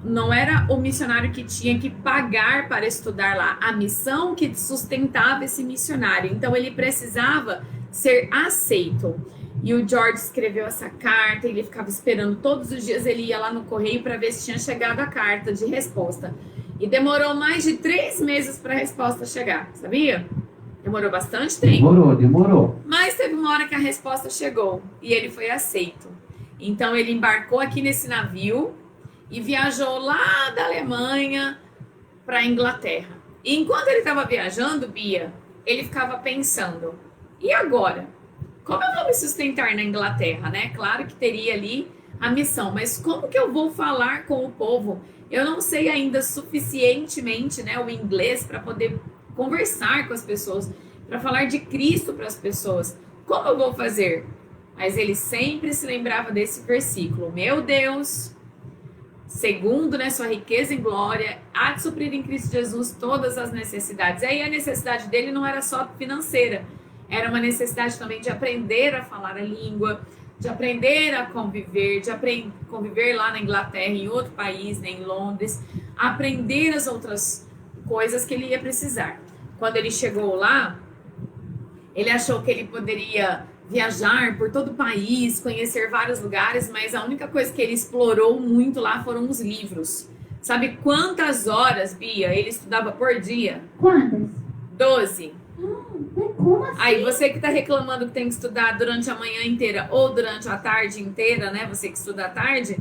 não era o missionário que tinha que pagar para estudar lá, a missão que sustentava esse missionário. Então ele precisava ser aceito. E o George escreveu essa carta, ele ficava esperando todos os dias, ele ia lá no correio para ver se tinha chegado a carta de resposta. E demorou mais de 3 meses para a resposta chegar, sabia? Demorou bastante tempo. Demorou. Mas teve uma hora que a resposta chegou e ele foi aceito. Então ele embarcou aqui nesse navio e viajou lá da Alemanha para a Inglaterra. E enquanto ele estava viajando, Bia, ele ficava pensando, e agora? Como eu vou me sustentar na Inglaterra, né? Claro que teria ali a missão, mas como que eu vou falar com o povo? Eu não sei ainda suficientemente, né, o inglês para poder conversar com as pessoas, para falar de Cristo para as pessoas. Como eu vou fazer? Mas ele sempre se lembrava desse versículo. Meu Deus, segundo, né, sua riqueza em glória, há de suprir em Cristo Jesus todas as necessidades. Aí a necessidade dele não era só financeira, era uma necessidade também de aprender a falar a língua, de aprender a conviver, conviver lá na Inglaterra, em outro país, né, em Londres, aprender as outras coisas que ele ia precisar. Quando ele chegou lá, ele achou que ele poderia viajar por todo o país, conhecer vários lugares, mas a única coisa que ele explorou muito lá foram os livros. Sabe quantas horas, Bia, ele estudava por dia? Quantas? 12. Como assim? Aí você que está reclamando que tem que estudar durante a manhã inteira ou durante a tarde inteira, né? Você que estuda à tarde,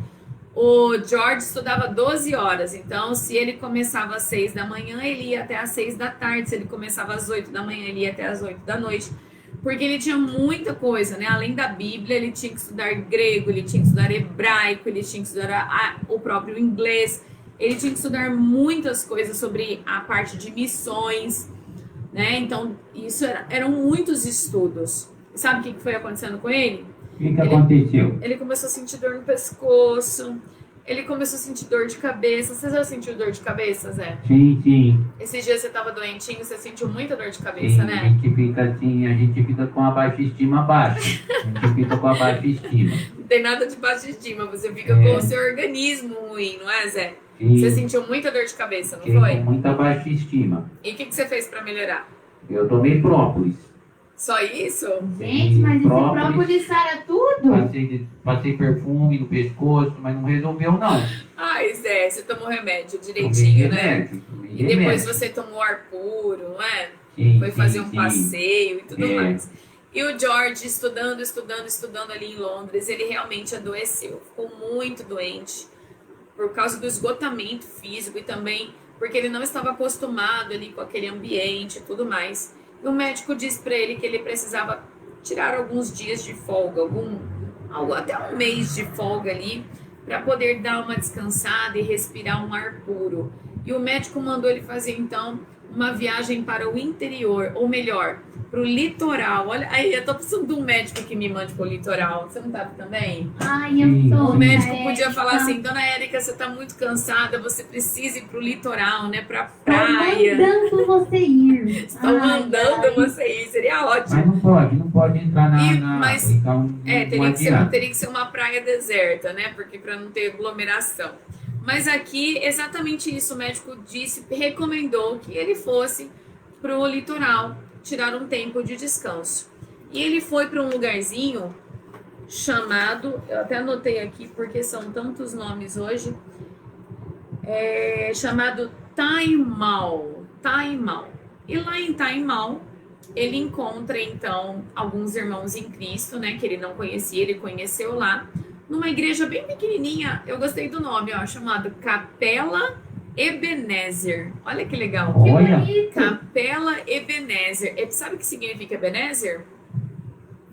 o George estudava 12 horas. Então, se ele começava às 6 da manhã, ele ia até às 6 da tarde. Se ele começava às 8 da manhã, ele ia até às 8 da noite. Porque ele tinha muita coisa, né? Além da Bíblia, ele tinha que estudar grego, ele tinha que estudar hebraico, ele tinha que estudar o próprio inglês. Ele tinha que estudar muitas coisas sobre a parte de missões, né? Então, isso eram muitos estudos. Sabe o que foi acontecendo com ele? O que aconteceu? Ele começou a sentir dor no pescoço, ele começou a sentir dor de cabeça. Você já sentiu dor de cabeça, Zé? Sim. Esses dias você estava doentinho, você sentiu muita dor de cabeça, né? A gente fica assim, a gente fica com a baixa estima baixa. A gente fica com a baixa estima. Não tem nada de baixa estima, você fica com o seu organismo ruim, não é, Zé? Sim. Você sentiu muita dor de cabeça, não Fiquei foi? com muita baixa estima. E o que você fez para melhorar? Eu tomei própolis. Só isso? Gente, mas esse própolis sara tudo? Passei perfume no pescoço, mas não resolveu não. Ai, Zé, você tomou remédio direitinho, né? Tomei E depois remédio. você tomou ar puro, não é? Sim, Foi fazer um sim. passeio e tudo É. mais. E o George, estudando ali em Londres, ele realmente adoeceu. Ficou muito doente por causa do esgotamento físico e também porque ele não estava acostumado ali com aquele ambiente e tudo mais. E o médico disse para ele que ele precisava tirar alguns dias de folga, até um mês de folga ali, para poder dar uma descansada e respirar um ar puro. E o médico mandou ele fazer, então, uma viagem para o interior, ou melhor, para o litoral. Olha, aí eu tô precisando de um médico que me mande para o litoral. Você não tá também? Ai, eu tô. O médico podia Érica. falar assim, dona Érica, você tá muito cansada, você precisa ir pro litoral, né, pra Tô praia. mandando você ir. Estão Ai, mandando ai. você ir, seria ótimo. Mas não pode entrar na Mas- água, então não Teria que ser uma praia deserta, né, porque para não ter aglomeração. Mas aqui, exatamente isso, o médico recomendou que ele fosse pro litoral, tirar um tempo de descanso. E ele foi para um lugarzinho chamado, eu até anotei aqui porque são tantos nomes hoje, chamado Taimau. E lá em Taimau, ele encontra então alguns irmãos em Cristo, né, que ele não conhecia, ele conheceu lá, numa igreja bem pequenininha, eu gostei do nome, ó, chamado Capela Ebenezer. Olha que legal. Que Olha. bonito. Capela Ebenezer. Sabe o que significa Ebenezer?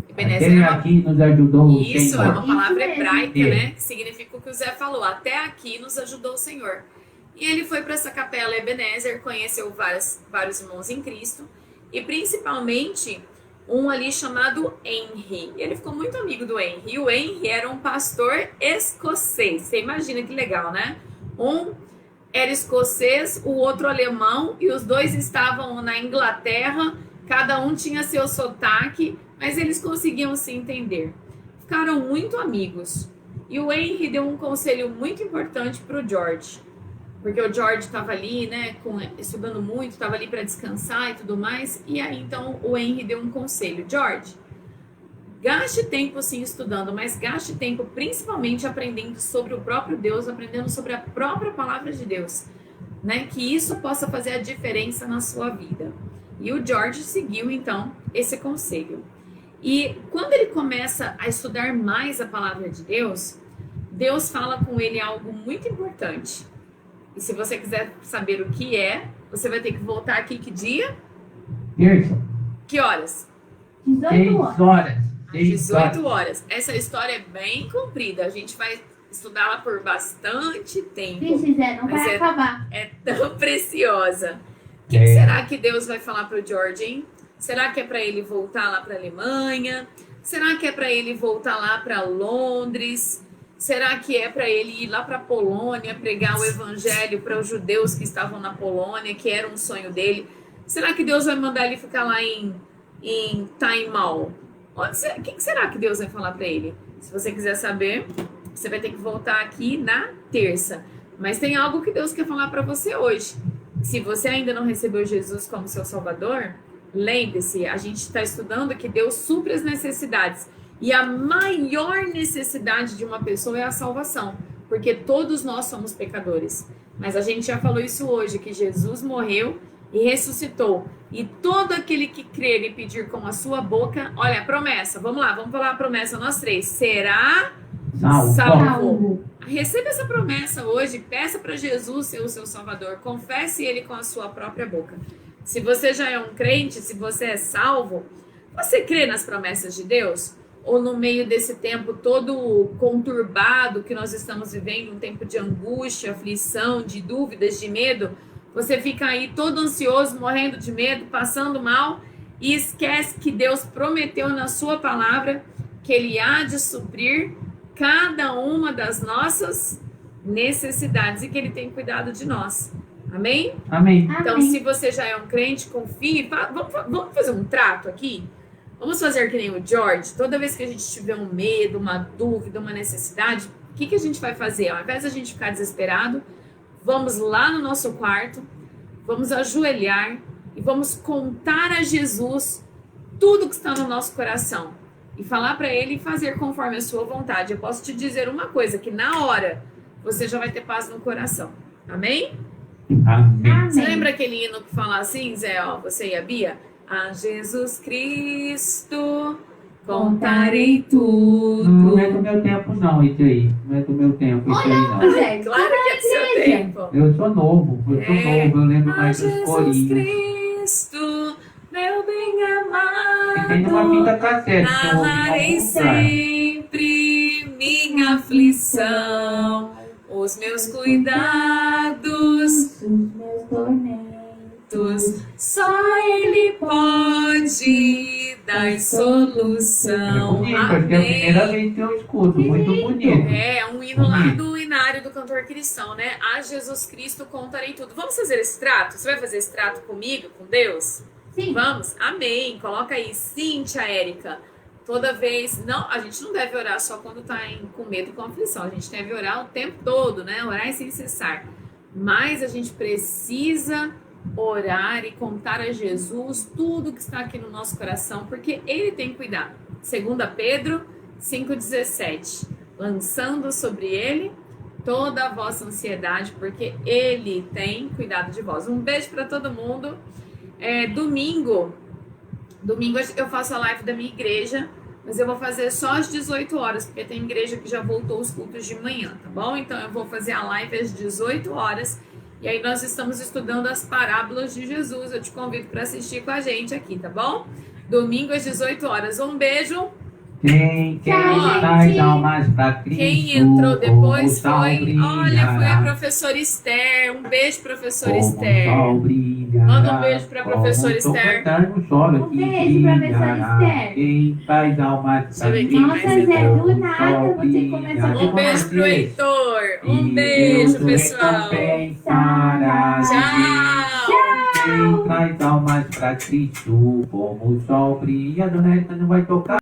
Ebenezer Aquele é uma... aqui nos ajudou o Isso, é Senhor. uma palavra Isso mesmo. hebraica, É. né? Que significa o que o Zé falou. Até aqui nos ajudou o Senhor. E ele foi para essa capela Ebenezer, conheceu vários irmãos em Cristo. E principalmente um ali chamado Henry. Ele ficou muito amigo do Henry. E o Henry era um pastor escocês. Você imagina que legal, né? Um era escocês, o outro alemão, e os dois estavam na Inglaterra, cada um tinha seu sotaque, mas eles conseguiam se entender. Ficaram muito amigos. E o Henry deu um conselho muito importante para o George, porque o George estava ali, né, estudando muito, estava ali para descansar e tudo mais, e aí então o Henry deu um conselho: George, gaste tempo sim estudando, mas gaste tempo principalmente aprendendo sobre o próprio Deus, aprendendo sobre a própria palavra de Deus, né? Que isso possa fazer a diferença na sua vida. E o George seguiu então esse conselho. E quando ele começa a estudar mais a palavra de Deus, Deus fala com ele algo muito importante. E se você quiser saber o que é, você vai ter que voltar aqui que dia? Terça. Que horas? 18 6 horas. horas. Às 6 18 horas. Essa história é bem comprida. A gente vai estudá-la por bastante tempo. Vixe, Zé, não Mas vai acabar. É tão preciosa. O que É. será que Deus vai falar para o George, hein? Será que é para ele voltar lá para a Alemanha? Será que é para ele voltar lá para Londres? Será que é para ele ir lá para a Polônia, pregar o evangelho para os judeus que estavam na Polônia, que era um sonho dele? Será que Deus vai mandar ele ficar lá em Taimau? O que será que Deus vai falar para ele? Se você quiser saber, você vai ter que voltar aqui na terça. Mas tem algo que Deus quer falar para você hoje. Se você ainda não recebeu Jesus como seu Salvador, lembre-se, a gente está estudando que Deus supre as necessidades. E a maior necessidade de uma pessoa é a salvação, porque todos nós somos pecadores. Mas a gente já falou isso hoje, que Jesus morreu e ressuscitou. E todo aquele que crer e pedir com a sua boca, olha a promessa, vamos lá, vamos falar a promessa nós três, será Salvo. salvo. Receba essa promessa hoje, peça para Jesus ser o seu Salvador, confesse Ele com a sua própria boca. Se você já é um crente, se você é salvo, você crê nas promessas de Deus? Ou no meio desse tempo todo conturbado que nós estamos vivendo, um tempo de angústia, aflição, de dúvidas, de medo, você fica aí todo ansioso, morrendo de medo, passando mal e esquece que Deus prometeu na sua palavra que Ele há de suprir cada uma das nossas necessidades e que Ele tem cuidado de nós. Amém? Amém. Então, Amém. se você já é um crente, confie. Vamos fazer um trato aqui? Vamos fazer que nem o George. Toda vez que a gente tiver um medo, uma dúvida, uma necessidade, o que a gente vai fazer? Ao invés de a gente ficar desesperado, vamos lá no nosso quarto, vamos ajoelhar e vamos contar a Jesus tudo que está no nosso coração e falar para Ele fazer conforme a sua vontade. Eu posso te dizer uma coisa, que na hora você já vai ter paz no coração. Amém? Amém. Você Amém. lembra aquele hino que fala assim, Zé, ó, você e a Bia? A Jesus Cristo contarei tudo. Não é do meu tempo, não, isso aí. Não é do meu tempo, isso aí, não. Zé, Claro que é do seu igreja. tempo. Eu sou novo, eu lembro A mais dos Jesus corinhos. Cristo, meu bem E tem uma amado, fita cassete que eu ouvi em narrarei algum lugar. sempre minha aflição, os meus cuidados, Os meus tormentos. só Ele pode dar solução. É bonito, acho que é a primeira vez que eu escuto, muito bonito. É um hino lá do Inário do Cantor Cristão, né? A Jesus Cristo contarei tudo. Vamos fazer esse trato? Você vai fazer esse trato comigo, com Deus? Sim. Vamos? Amém. Coloca aí, sim, tia Érica. Toda vez, não, a gente não deve orar só quando tá com medo e com aflição. A gente deve orar o tempo todo, né? Orar sem cessar. Mas a gente precisa orar e contar a Jesus tudo que está aqui no nosso coração, porque Ele tem cuidado. 2 Pedro 5,17. Lançando sobre Ele toda a vossa ansiedade, porque Ele tem cuidado de vós. Um beijo para todo mundo. Domingo eu faço a live da minha igreja, mas eu vou fazer só às 18 horas, porque tem igreja que já voltou os cultos de manhã, tá bom? Então eu vou fazer a live às 18 horas E aí nós estamos estudando as parábolas de Jesus. Eu te convido para assistir com a gente aqui, tá bom? Domingo às 18 horas. Um beijo. Quem Tchau, traz gente. almas pra Cristo, Quem entrou depois como o sol foi... Olha, foi a brilhará, professora Esther. Um beijo, professora como o Esther. sol brilhará, Manda um beijo pra professora como o Esther. cantando solo Um que beijo, professora brilhará. Esther. Quem traz almas Deixa eu pra ver quem mais Cristo, Nossa, Zé, entrou. do nada você começou a Um beijo pro Heitor. Um beijo, pessoal. Tchau. Quem traz almas pra Cristo, como o sol brilha, não vai tocar.